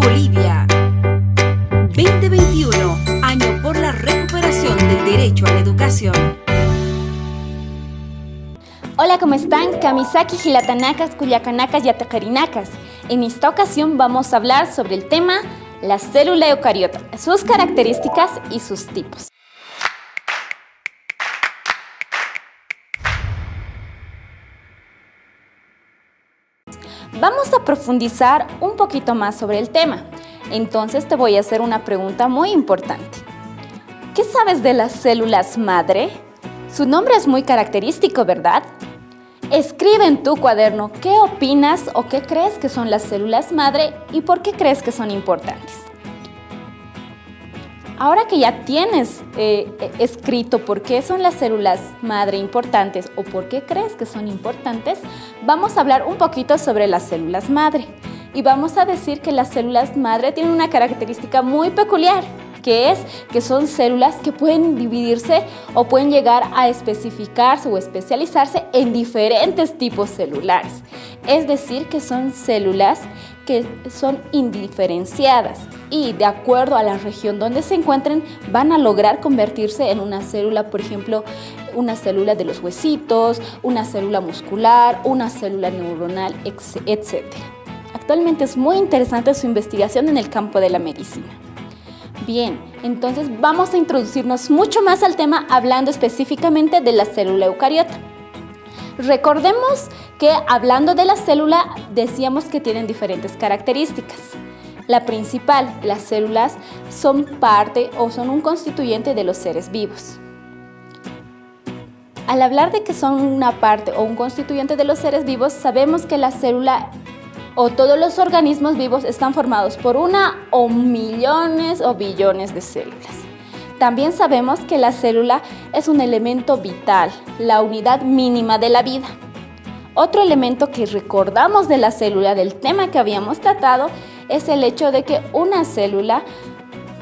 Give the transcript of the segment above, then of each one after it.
Bolivia. 2021, año por la recuperación del derecho a la educación. Hola, ¿cómo están? Kamisaki, Gilatanacas, Culiacanacas y Atacarinacas. En esta ocasión vamos a hablar sobre el tema la célula eucariota, sus características y sus tipos. Vamos a profundizar un poquito más sobre el tema. Entonces te voy a hacer una pregunta muy importante. ¿Qué sabes de las células madre? Su nombre es muy característico, ¿verdad? Escribe en tu cuaderno qué opinas o qué crees que son las células madre y por qué crees que son importantes. Ahora que ya tienes escrito por qué son las células madre importantes o por qué crees que son importantes, vamos a hablar un poquito sobre las células madre. Y vamos a decir que las células madre tienen una característica muy peculiar, que son células que pueden dividirse o pueden llegar a especificarse o especializarse en diferentes tipos celulares. Es decir, que son células que son indiferenciadas y de acuerdo a la región donde se encuentren van a lograr convertirse en una célula, por ejemplo, una célula de los huesitos, una célula muscular, una célula neuronal, etc. Actualmente es muy interesante su investigación en el campo de la medicina. Bien, entonces vamos a introducirnos mucho más al tema hablando específicamente de la célula eucariota. Recordemos que hablando de la célula decíamos que tienen diferentes características. La principal, las células son parte o son un constituyente de los seres vivos. Al hablar de que son una parte o un constituyente de los seres vivos, sabemos que la célula o todos los organismos vivos están formados por una o millones o billones de células. También sabemos que la célula es un elemento vital, la unidad mínima de la vida. Otro elemento que recordamos de la célula, del tema que habíamos tratado, es el hecho de que una célula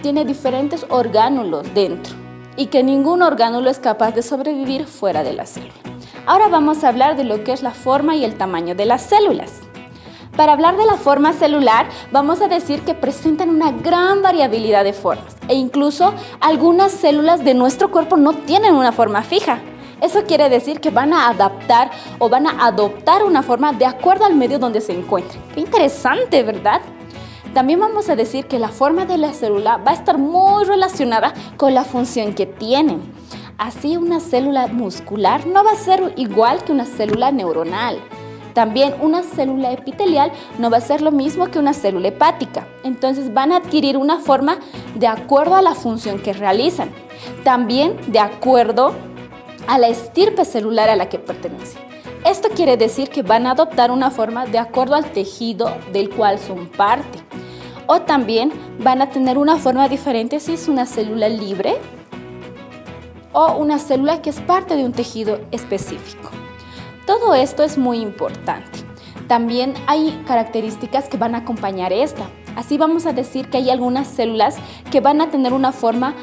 tiene diferentes orgánulos dentro y que ningún orgánulo es capaz de sobrevivir fuera de la célula. Ahora vamos a hablar de lo que es la forma y el tamaño de las células. Para hablar de la forma celular, vamos a decir que presentan una gran variabilidad de formas e incluso algunas células de nuestro cuerpo no tienen una forma fija. Eso quiere decir que van a adaptar o van a adoptar una forma de acuerdo al medio donde se encuentren. Qué interesante, ¿verdad? También vamos a decir que la forma de la célula va a estar muy relacionada con la función que tienen. Así, una célula muscular no va a ser igual que una célula neuronal. También una célula epitelial no va a ser lo mismo que una célula hepática. Entonces van a adquirir una forma de acuerdo a la función que realizan. También de acuerdo a la estirpe celular a la que pertenecen. Esto quiere decir que van a adoptar una forma de acuerdo al tejido del cual son parte. O también van a tener una forma diferente si es una célula libre o una célula que es parte de un tejido específico. Todo esto es muy importante. También hay características que van a acompañar esta. Así vamos a decir que hay algunas células que van a tener una forma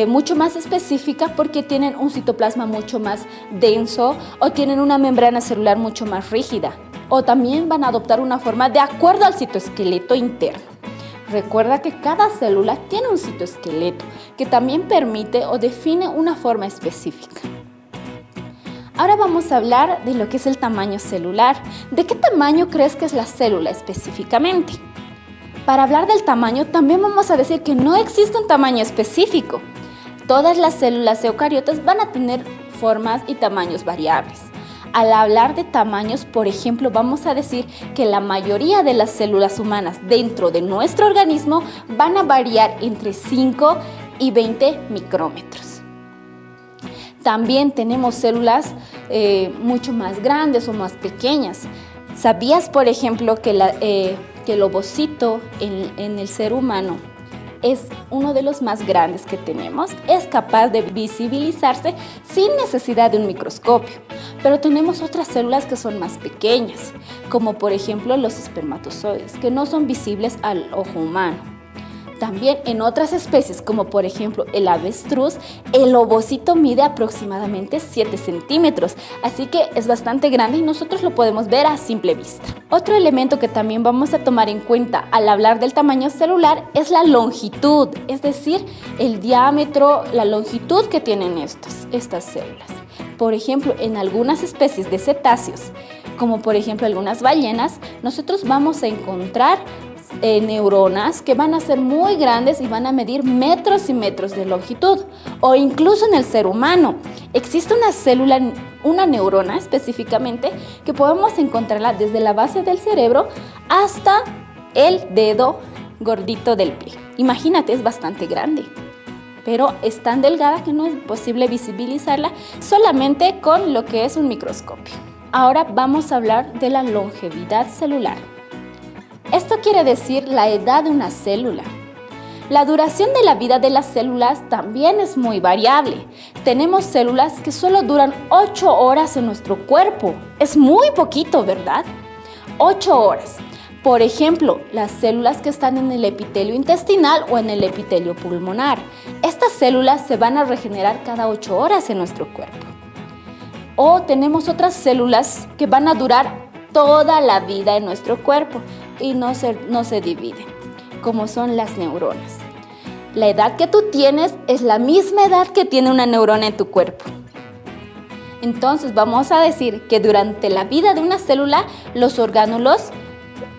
mucho más específica porque tienen un citoplasma mucho más denso o tienen una membrana celular mucho más rígida. O también van a adoptar una forma de acuerdo al citoesqueleto interno. Recuerda que cada célula tiene un citoesqueleto que también permite o define una forma específica. Ahora vamos a hablar de lo que es el tamaño celular. ¿De qué tamaño crees que es la célula específicamente? Para hablar del tamaño, también vamos a decir que no existe un tamaño específico. Todas las células eucariotas van a tener formas y tamaños variables. Al hablar de tamaños, por ejemplo, vamos a decir que la mayoría de las células humanas dentro de nuestro organismo van a variar entre 5 y 20 micrómetros. También tenemos células mucho más grandes o más pequeñas. ¿Sabías, por ejemplo, que el ovocito en el ser humano es uno de los más grandes que tenemos? Es capaz de visibilizarse sin necesidad de un microscopio. Pero tenemos otras células que son más pequeñas, como por ejemplo los espermatozoides, que no son visibles al ojo humano. También en otras especies, como por ejemplo el avestruz, el ovocito mide aproximadamente 7 centímetros, así que es bastante grande y nosotros lo podemos ver a simple vista. Otro elemento que también vamos a tomar en cuenta al hablar del tamaño celular es la longitud, es decir, el diámetro, la longitud que tienen estas células. Por ejemplo, en algunas especies de cetáceos, como por ejemplo algunas ballenas, nosotros vamos a encontrar neuronas que van a ser muy grandes y van a medir metros y metros de longitud. O incluso en el ser humano existe una célula, una neurona específicamente, que podemos encontrarla desde la base del cerebro hasta el dedo gordito del pie. Imagínate, es bastante grande, pero es tan delgada que no es posible visibilizarla solamente con lo que es un microscopio. Ahora vamos a hablar de la longevidad celular. Esto quiere decir la edad de una célula. La duración de la vida de las células también es muy variable. Tenemos células que solo duran 8 horas en nuestro cuerpo. Es muy poquito, ¿verdad? 8 horas. Por ejemplo, las células que están en el epitelio intestinal o en el epitelio pulmonar. Estas células se van a regenerar cada 8 horas en nuestro cuerpo. O tenemos otras células que van a durar toda la vida en nuestro cuerpo y no se dividen, como son las neuronas. La edad que tú tienes es la misma edad que tiene una neurona en tu cuerpo. Entonces vamos a decir que durante la vida de una célula, los orgánulos,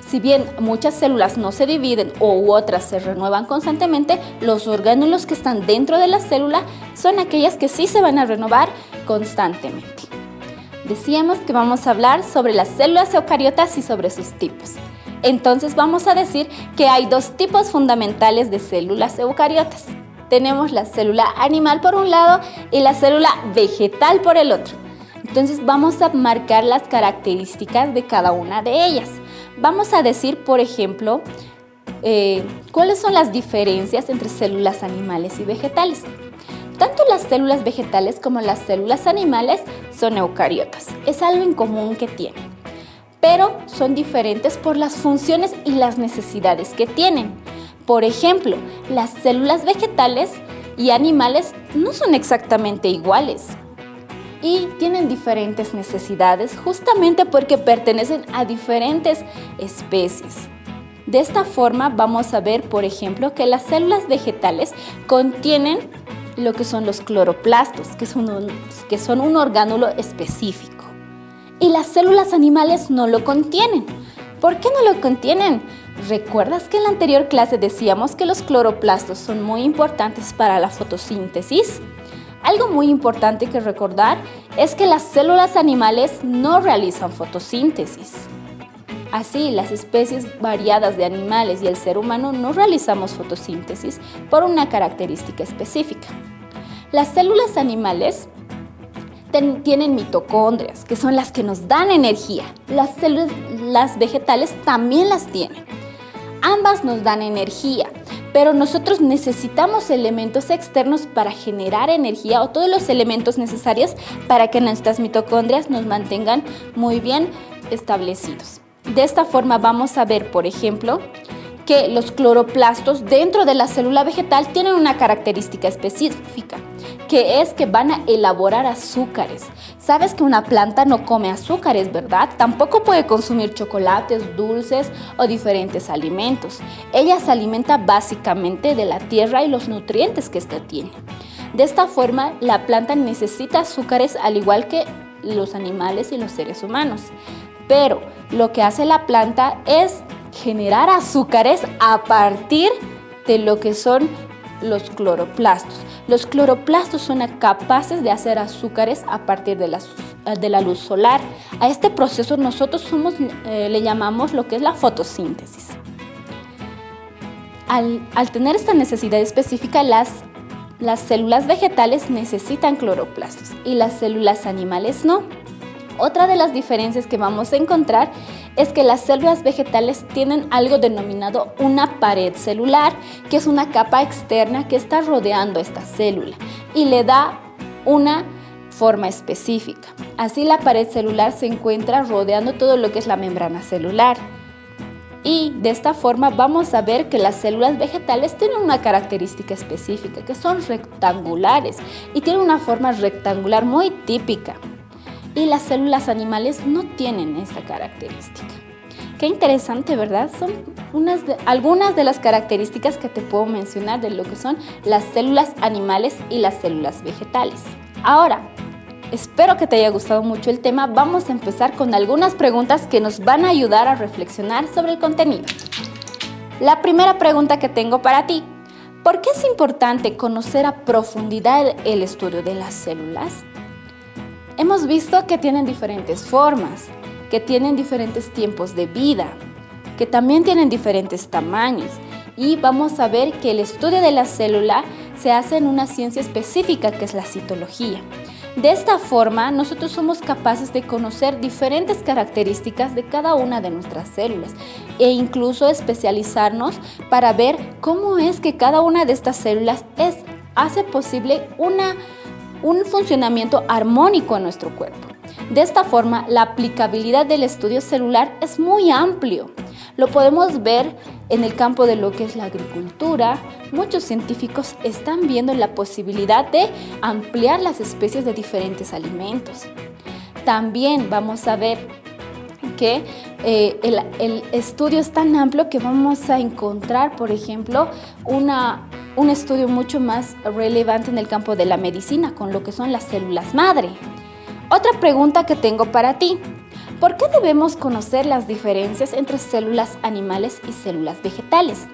si bien muchas células no se dividen u otras se renuevan constantemente, los orgánulos que están dentro de la célula son aquellas que sí se van a renovar constantemente. Decíamos que vamos a hablar sobre las células eucariotas y sobre sus tipos. Entonces vamos a decir que hay dos tipos fundamentales de células eucariotas. Tenemos la célula animal por un lado y la célula vegetal por el otro. Entonces vamos a marcar las características de cada una de ellas. Vamos a decir, por ejemplo, cuáles son las diferencias entre células animales y vegetales. Tanto las células vegetales como las células animales son eucariotas. Es algo en común que tienen, pero son diferentes por las funciones y las necesidades que tienen. Por ejemplo, las células vegetales y animales no son exactamente iguales y tienen diferentes necesidades justamente porque pertenecen a diferentes especies. De esta forma vamos a ver, por ejemplo, que las células vegetales contienen lo que son los cloroplastos, que son un orgánulo específico. Y las células animales no lo contienen. ¿Por qué no lo contienen? ¿Recuerdas que en la anterior clase decíamos que los cloroplastos son muy importantes para la fotosíntesis? Algo muy importante que recordar es que las células animales no realizan fotosíntesis. Así, las especies variadas de animales y el ser humano no realizamos fotosíntesis por una característica específica. Las células animales tienen mitocondrias, que son las que nos dan energía. Las células vegetales también las tienen. Ambas nos dan energía, pero nosotros necesitamos elementos externos para generar energía o todos los elementos necesarios para que nuestras mitocondrias nos mantengan muy bien establecidos. De esta forma vamos a ver, por ejemplo, que los cloroplastos dentro de la célula vegetal tienen una característica específica, que es que van a elaborar azúcares. Sabes que una planta no come azúcares, ¿verdad? Tampoco puede consumir chocolates, dulces o diferentes alimentos. Ella se alimenta básicamente de la tierra y los nutrientes que ésta tiene. De esta forma, la planta necesita azúcares al igual que los animales y los seres humanos. Pero lo que hace la planta es generar azúcares a partir de lo que son los cloroplastos. Los cloroplastos son capaces de hacer azúcares a partir de la luz solar. A este proceso nosotros le llamamos lo que es la fotosíntesis. Al tener esta necesidad específica, las células vegetales necesitan cloroplastos y las células animales no. Otra de las diferencias que vamos a encontrar es que las células vegetales tienen algo denominado una pared celular, que es una capa externa que está rodeando esta célula y le da una forma específica. Así la pared celular se encuentra rodeando todo lo que es la membrana celular. Y de esta forma vamos a ver que las células vegetales tienen una característica específica, que son rectangulares y tienen una forma rectangular muy típica. Y las células animales no tienen esa característica. Qué interesante, ¿verdad? Son algunas de las características que te puedo mencionar de lo que son las células animales y las células vegetales. Ahora, espero que te haya gustado mucho el tema. Vamos a empezar con algunas preguntas que nos van a ayudar a reflexionar sobre el contenido. La primera pregunta que tengo para ti: ¿por qué es importante conocer a profundidad el estudio de las células? Hemos visto que tienen diferentes formas, que tienen diferentes tiempos de vida, que también tienen diferentes tamaños, y vamos a ver que el estudio de la célula se hace en una ciencia específica que es la citología. De esta forma, nosotros somos capaces de conocer diferentes características de cada una de nuestras células e incluso especializarnos para ver cómo es que cada una de estas células hace posible un funcionamiento armónico en nuestro cuerpo. De esta forma, la aplicabilidad del estudio celular es muy amplio. Lo podemos ver en el campo de lo que es la agricultura. Muchos científicos están viendo la posibilidad de ampliar las especies de diferentes alimentos. También vamos a ver que el estudio es tan amplio que vamos a encontrar, por ejemplo, un estudio mucho más relevante en el campo de la medicina con lo que son las células madre. Otra pregunta que tengo para ti: ¿por qué debemos conocer las diferencias entre células animales y células vegetales?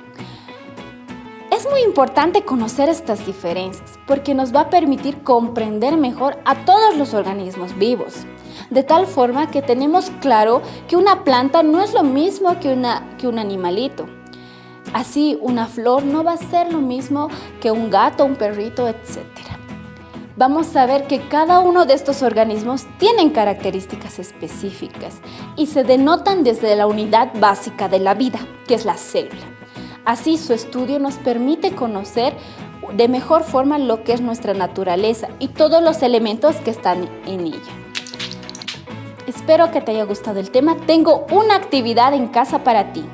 Es muy importante conocer estas diferencias porque nos va a permitir comprender mejor a todos los organismos vivos, de tal forma que tenemos claro que una planta no es lo mismo que un animalito. Así, una flor no va a ser lo mismo que un gato, un perrito, etc. Vamos a ver que cada uno de estos organismos tienen características específicas y se denotan desde la unidad básica de la vida, que es la célula. Así, su estudio nos permite conocer de mejor forma lo que es nuestra naturaleza y todos los elementos que están en ella. Espero que te haya gustado el tema. Tengo una actividad en casa para ti.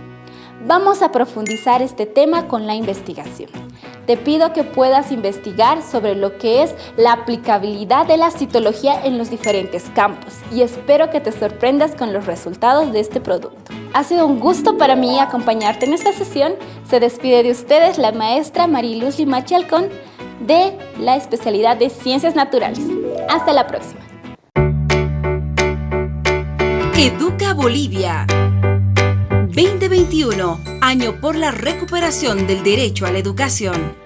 Vamos a profundizar este tema con la investigación. Te pido que puedas investigar sobre lo que es la aplicabilidad de la citología en los diferentes campos y espero que te sorprendas con los resultados de este producto. Ha sido un gusto para mí acompañarte en esta sesión. Se despide de ustedes la maestra Mariluz Limache Alcón de la especialidad de Ciencias Naturales. Hasta la próxima. Educa Bolivia 2021, año por la recuperación del derecho a la educación.